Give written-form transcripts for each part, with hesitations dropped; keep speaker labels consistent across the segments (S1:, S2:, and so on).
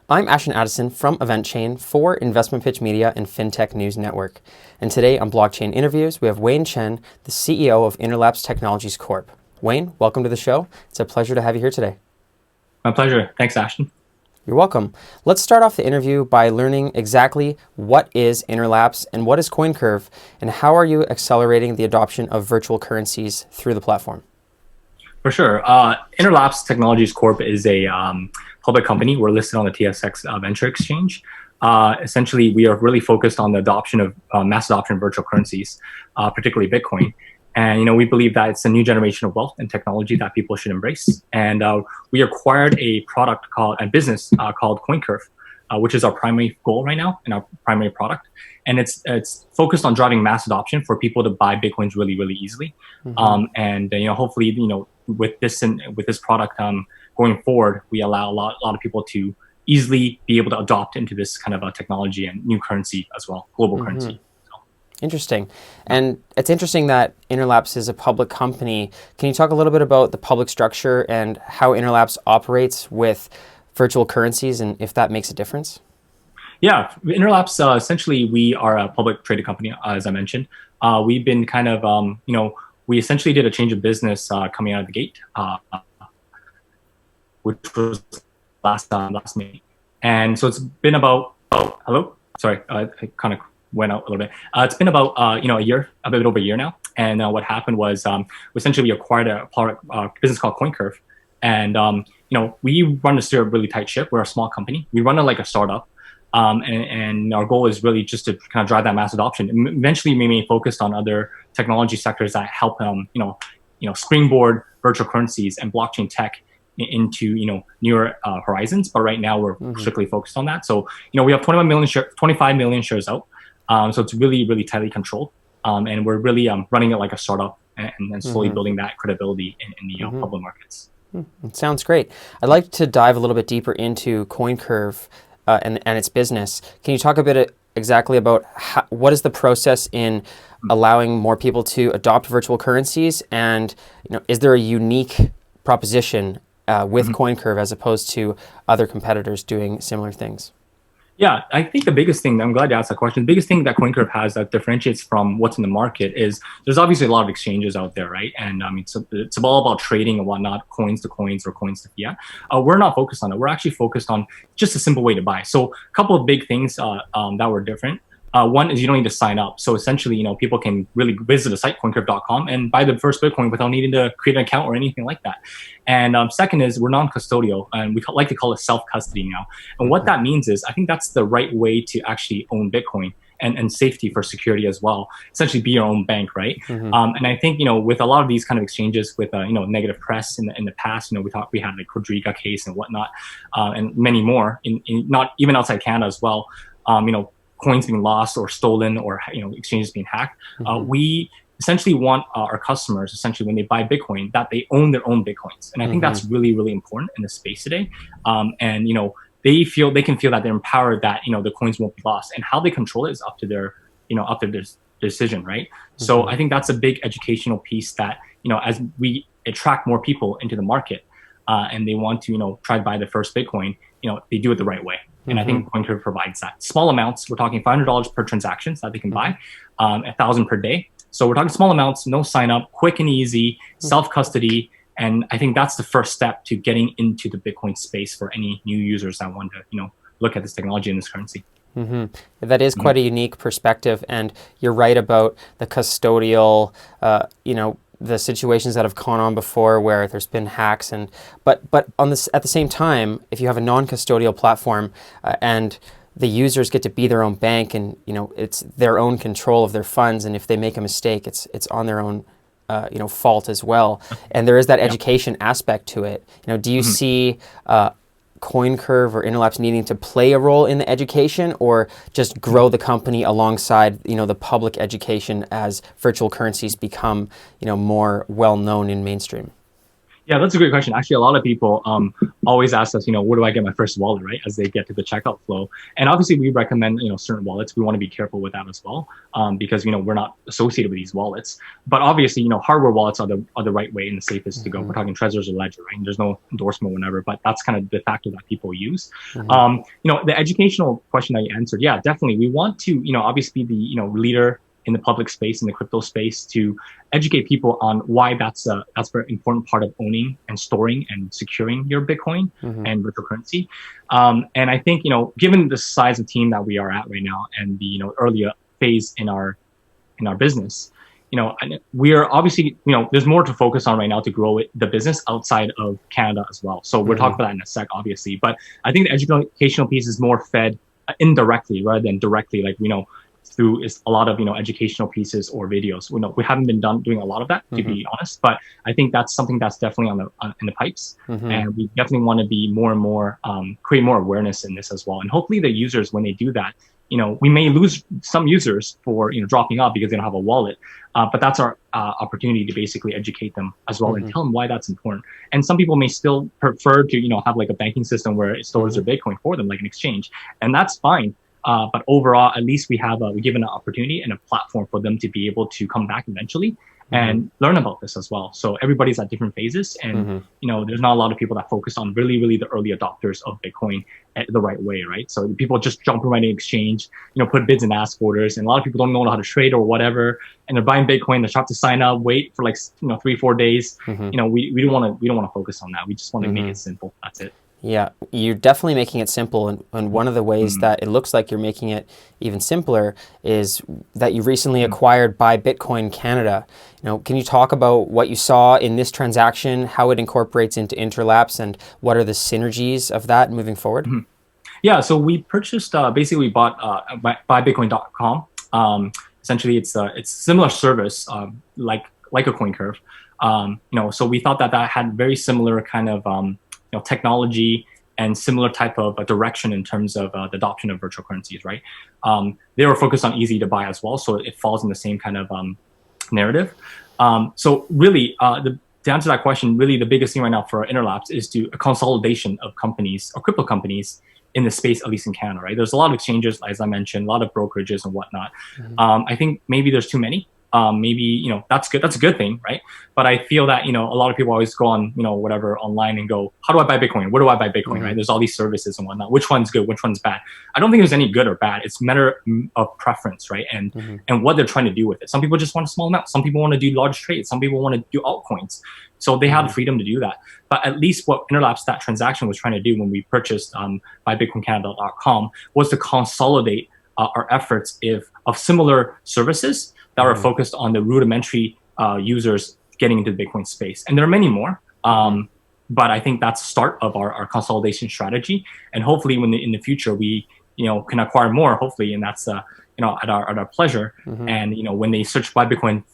S1: I'm Ashton Addison from EventChain for Investmentpitch Media and FinTech News Network. And today on Blockchain Interviews, we have Chen, the CEO of Interlapse Technologies Corp. Wayne, welcome to the show. It's a pleasure to have you here today.
S2: My pleasure. Thanks, Ashton.
S1: You're welcome. Let's start off the interview by learning exactly what is Interlapse and what is CoinCurve, and how are you accelerating the adoption of virtual currencies through the platform?
S2: For sure. Interlapse Technologies Corp is a public company. We're listed on the TSX Venture Exchange. Essentially, we are really focused on the adoption of mass adoption of virtual currencies, particularly Bitcoin. And we believe that it's a new generation of wealth and technology that people should embrace. And we acquired a business called CoinCurve, which is our primary goal right now and our primary product. And it's focused on driving mass adoption for people to buy Bitcoins really, really easily. And hopefully, with this product going forward, we allow a lot of people to easily be able to adopt into this kind of a technology and new currency as well, global currency.
S1: Interesting. And it's interesting that Interlapse is a public company. Can you talk a little bit about the public structure and how Interlapse operates with virtual currencies and if that makes a difference?
S2: Yeah, Interlapse, essentially, we are a public traded company, as I mentioned. We've been kind of, we essentially did a change of business coming out of the gate, which was last May. And so it's been about, hello? Sorry, I kind of went out a little bit. It's been about, a year, a bit over a year now. And what happened was essentially we acquired a business called CoinCurve. And, we run a really tight ship. We're a small company. We run it like a startup. And our goal is really just to kind of drive that mass adoption. Eventually, we may focus on other technology sectors that help, springboard virtual currencies and blockchain tech into, newer horizons. But right now, we're strictly focused on that. So, we have 25 million shares out. So it's really, really tightly controlled. And we're really running it like a startup and slowly building that credibility in the public markets.
S1: It sounds great. I'd like to dive a little bit deeper into CoinCurve and its business. Can you talk a bit exactly about what is the process in allowing more people to adopt virtual currencies? And is there a unique proposition with CoinCurve as opposed to other competitors doing similar things?
S2: Yeah, I think the biggest thing, I'm glad you asked that question. The biggest thing that CoinCurve has that differentiates from what's in the market is there's obviously a lot of exchanges out there, right? And it's all about trading and whatnot, coins to coins or coins to fiat. We're not focused on it. We're actually focused on just a simple way to buy. So a couple of big things that were different. One is you don't need to sign up. So essentially, people can really visit the site, CoinCurve.com, and buy the first Bitcoin without needing to create an account or anything like that. And second is we're non-custodial, and we like to call it self-custody now. And what that means is I think that's the right way to actually own Bitcoin and safety for security as well. Essentially be your own bank, right? And I think, with a lot of these kind of exchanges with, negative press in the past, we had the Quadriga case and whatnot, and many more, in not even outside Canada as well, coins being lost or stolen or exchanges being hacked. We essentially want our customers, essentially when they buy Bitcoin, that they own their own Bitcoins, and I think that's really, really important in the space today. And they can feel that they're empowered, that the coins won't be lost, and how they control it is up to their decision, right? So I think that's a big educational piece that as we attract more people into the market and they want to try to buy the first Bitcoin, they do it the right way. And I think CoinCurve provides that. Small amounts, we're talking $500 per transaction that they can buy, $1,000 per day. So we're talking small amounts, no sign up, quick and easy, self-custody. And I think that's the first step to getting into the Bitcoin space for any new users that want to, look at this technology and this currency.
S1: That is quite a unique perspective. And you're right about the custodial, the situations that have gone on before where there's been hacks, but on this at the same time, if you have a non-custodial platform and the users get to be their own bank, and it's their own control of their funds, and if they make a mistake, it's on their own fault as well, and there is that education aspect to it. Do you see CoinCurve or Interlapse needing to play a role in the education, or just grow the company alongside the public education as virtual currencies become more well known in mainstream?
S2: Yeah, that's a great question. Actually, a lot of people always ask us, where do I get my first wallet, right? As they get to the checkout flow. And obviously we recommend, certain wallets. We want to be careful with that as well, because, we're not associated with these wallets. But obviously, hardware wallets are the right way and the safest to go. We're talking Trezors or Ledger, right? And there's no endorsement whenever, but that's kind of the factor that people use. The educational question that you answered, yeah, definitely. We want to, obviously be the, leader in the public space, in the crypto space, to educate people on why that's a very important part of owning and storing and securing your Bitcoin and virtual currency. And I think, given the size of team that we are at right now and the, earlier phase in our business, we are obviously, there's more to focus on right now to grow the business outside of Canada as well. So we'll talk about that in a sec, obviously. But I think the educational piece is more fed indirectly rather than directly, like, through a lot of educational pieces or videos. We haven't been doing a lot of that, to be honest, but I think that's something that's definitely in the pipes, and we definitely want to be more and more create more awareness in this as well. And hopefully the users, when they do that, we may lose some users for dropping off because they don't have a wallet, but that's our opportunity to basically educate them as well and tell them why that's important. And some people may still prefer to have like a banking system where it stores their Bitcoin for them, like an exchange, and that's fine. But overall, at least we given an opportunity and a platform for them to be able to come back eventually and learn about this as well. So everybody's at different phases, and there's not a lot of people that focus on really the early adopters of Bitcoin the right way, right? So people just jump right in exchange, put bids and ask orders, and a lot of people don't know how to trade or whatever, and they're buying Bitcoin. They have to sign up, wait for like 3-4 days. We don't want to focus on that. We just want to make it simple. That's it.
S1: Yeah, you're definitely making it simple, and one of the ways that it looks like you're making it even simpler is that you recently acquired Buy Bitcoin Canada. Can you talk about what you saw in this transaction, how it incorporates into Interlapse, and what are the synergies of that moving forward?
S2: Yeah, so we purchased, basically we bought buybitcoin.com. Essentially, it's a similar service like a CoinCurve. So we thought that had very similar kind of technology and similar type of direction in terms of the adoption of virtual currencies, right? They were focused on easy to buy as well, so it falls in the same kind of narrative. So really, to answer that question, really the biggest thing right now for Interlapse is a consolidation of companies or crypto companies in the space, at least in Canada, right? There's a lot of exchanges, as I mentioned, a lot of brokerages and whatnot. I think maybe there's too many. Maybe that's good. That's a good thing, right? But I feel that a lot of people always go on whatever online and go, how do I buy Bitcoin? Where do I buy Bitcoin? Right? There's all these services and whatnot. Which one's good? Which one's bad? I don't think there's any good or bad. It's a matter of preference, right? And what they're trying to do with it. Some people just want a small amount. Some people want to do large trades. Some people want to do altcoins. So they have the freedom to do that. But at least what Interlapse, that transaction, was trying to do when we purchased buybitcoincanada.com was to consolidate our efforts of similar services that are focused on the rudimentary users getting into the Bitcoin space. And there are many more, but I think that's the start of our consolidation strategy. And hopefully in the future, we can acquire more, hopefully, and that's at our pleasure. And when they search Buy Bitcoin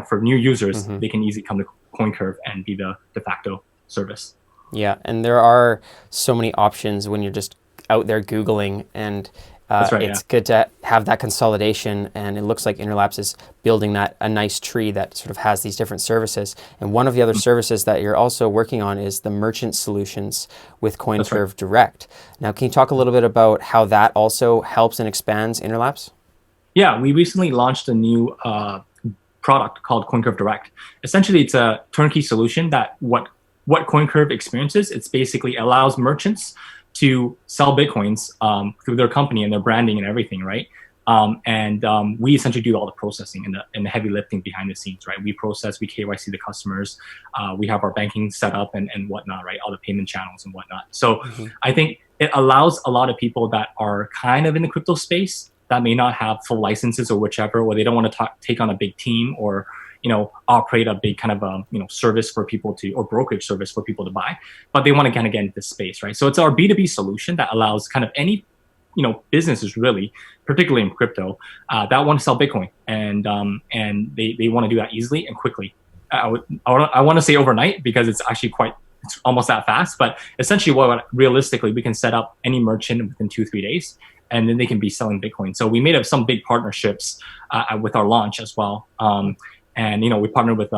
S2: for new users, they can easily come to CoinCurve and be the de facto service.
S1: Yeah, and there are so many options when you're just out there Googling, and
S2: that's right,
S1: it's good to have that consolidation, and it looks like Interlapse is building a nice tree that sort of has these different services. And one of the other services that you're also working on is the merchant solutions with CoinCurve Direct. Now, can you talk a little bit about how that also helps and expands Interlapse?
S2: Yeah, we recently launched a new product called CoinCurve Direct. Essentially, it's a turnkey solution that what CoinCurve experiences, it's basically allows merchants to sell Bitcoins through their company and their branding and everything, right? We essentially do all the processing and the heavy lifting behind the scenes, right? We KYC the customers. We have our banking set up and whatnot, right? All the payment channels and whatnot. So I think it allows a lot of people that are kind of in the crypto space that may not have full licenses or whichever, or they don't want to take on a big team or operate a big kind of service for people or brokerage service for people to buy, but they want to kind of get into this space, right? So it's our B2B solution that allows kind of any businesses, really, particularly in crypto, that want to sell Bitcoin, and they want to do that easily and quickly. I want to say overnight, because it's actually it's almost that fast, but essentially realistically we can set up any merchant within 2-3 days, and then they can be selling Bitcoin. So we made up some big partnerships with our launch as well. And we partnered with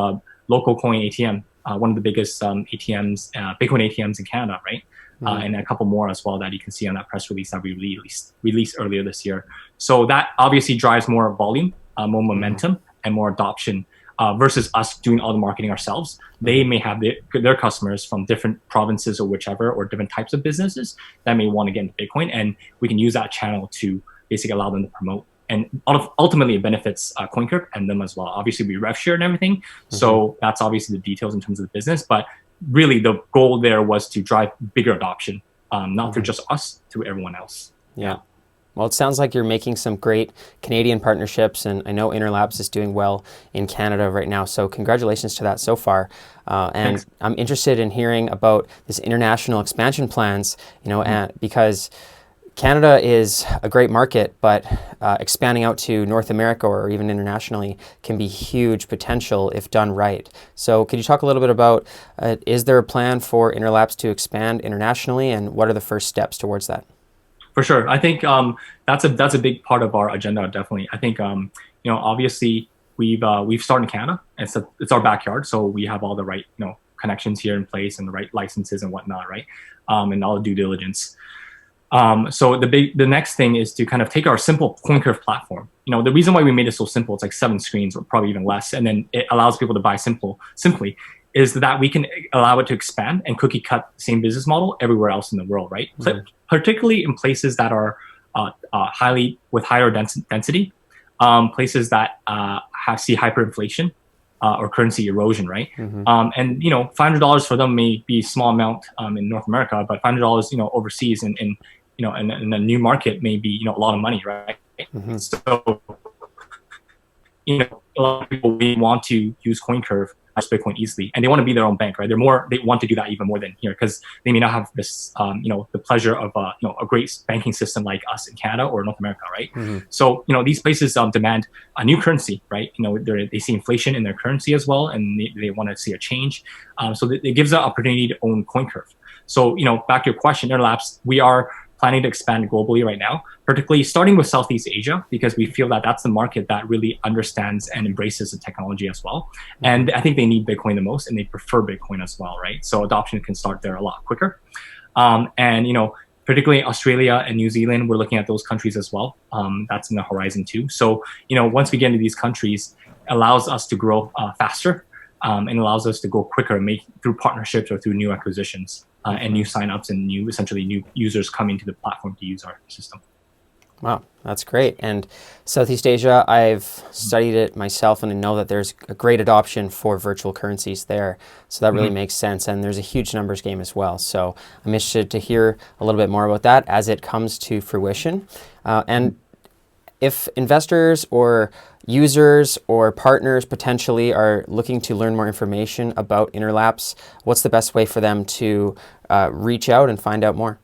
S2: local coin ATM one of the biggest ATMs, Bitcoin ATMs in Canada, right? And a couple more as well that you can see on that press release that we released earlier this year. So that obviously drives more volume, more momentum, and more adoption versus us doing all the marketing ourselves. They may have their customers from different provinces or whichever, or different types of businesses that may want to get into Bitcoin, and we can use that channel to basically allow them to promote. And ultimately, it benefits CoinCurve and them as well. Obviously, we rev share and everything, so that's obviously the details in terms of the business. But really, the goal there was to drive bigger adoption, not through just us, through everyone else.
S1: Yeah. Well, it sounds like you're making some great Canadian partnerships, and I know Interlapse is doing well in Canada right now. So congratulations to that so far. And
S2: Thanks.
S1: I'm interested in hearing about this international expansion plans, because Canada is a great market, but expanding out to North America or even internationally can be huge potential if done right. So could you talk a little bit about, is there a plan for Interlapse to expand internationally, and what are the first steps towards that?
S2: For sure, I think that's a big part of our agenda. Definitely, I think obviously we've started in Canada. It's our backyard, so we have all the right connections here in place and the right licenses and whatnot, right? And all the due diligence. So the next thing is to kind of take our simple CoinCurve platform. The reason why we made it so simple, it's like 7 screens or probably even less, and then it allows people to buy simply, is that we can allow it to expand and cookie cut the same business model everywhere else in the world, right? Particularly in places that are with higher density, places that see hyperinflation or currency erosion, right? And $500 for them may be a small amount in North America, but $500 overseas in a new market may be a lot of money, right? So a lot of people want to use CoinCurve as Bitcoin easily, and they want to be their own bank, right? They want to do that even more than here, because they may not have this the pleasure of a great banking system like us in Canada or North America, right? So these places demand a new currency, right? They see inflation in their currency as well, and they want to see a change. So it gives an opportunity to own CoinCurve. So back to your question, Interlapse, we are planning to expand globally right now, particularly starting with Southeast Asia, because we feel that that's the market that really understands and embraces the technology as well. And I think they need Bitcoin the most, and they prefer Bitcoin as well, right? So adoption can start there a lot quicker. And particularly Australia and New Zealand, we're looking at those countries as well. That's in the horizon too. So once we get into these countries, it allows us to grow faster, and allows us to go quicker, through partnerships or through new acquisitions. And new signups and essentially new users coming to the platform to use our system.
S1: Wow, that's great. And Southeast Asia, I've studied it myself, and I know that there's a great adoption for virtual currencies there. So that really makes sense. And there's a huge numbers game as well. So I'm interested to hear a little bit more about that as it comes to fruition. And if investors or users or partners potentially are looking to learn more information about Interlapse, what's the best way for them to reach out and find out more?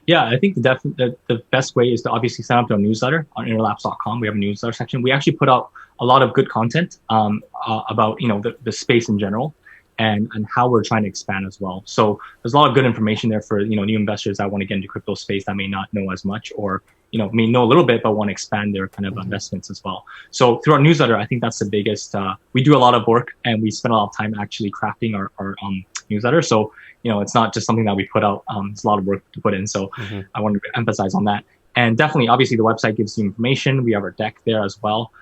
S2: Yeah, I think the best way is to obviously sign up to a newsletter on interlapse.com. We have a newsletter section. We actually put out a lot of good content about the space in general, and how we're trying to expand as well. So there's a lot of good information there for new investors that want to get into crypto space that may not know as much, or may know a little bit but want to expand their kind of investments as well. So through our newsletter, I think that's the biggest. We do a lot of work, and we spend a lot of time actually crafting our newsletter. So it's not just something that we put out. It's a lot of work to put in. So I wanted to emphasize on that. And definitely, obviously, the website gives you information. We have our deck there as well.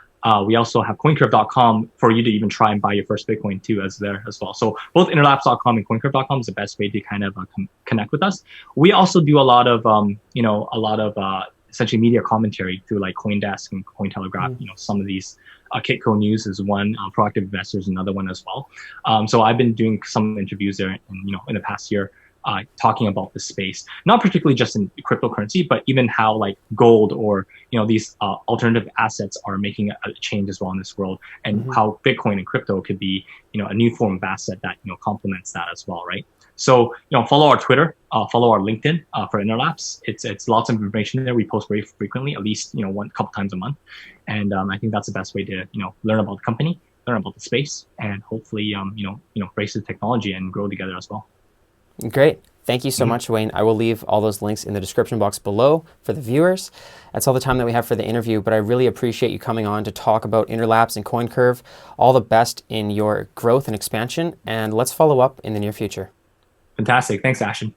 S2: We also have CoinCurve.com for you to even try and buy your first Bitcoin too, as there as well. So both Interlapse.com and CoinCurve.com is the best way to kind of connect with us. We also do a lot of essentially media commentary through like CoinDesk and Cointelegraph. Some of these Kitco News is one, Proactive Investors another one as well. So I've been doing some interviews there, in the past year, talking about the space, not particularly just in cryptocurrency, but even how like gold or these alternative assets are making a change as well in this world, and how Bitcoin and crypto could be a new form of asset that complements that as well, right? So follow our Twitter, follow our LinkedIn for Interlapse. It's lots of information there. We post very frequently, at least one couple times a month, and I think that's the best way to learn about the company, learn about the space, and hopefully embrace the technology and grow together as well.
S1: Great. Thank you so much, Wayne. I will leave all those links in the description box below for the viewers. That's all the time that we have for the interview, but I really appreciate you coming on to talk about Interlapse and CoinCurve. All the best in your growth and expansion, and let's follow up in the near future.
S2: Fantastic. Thanks, Ashton.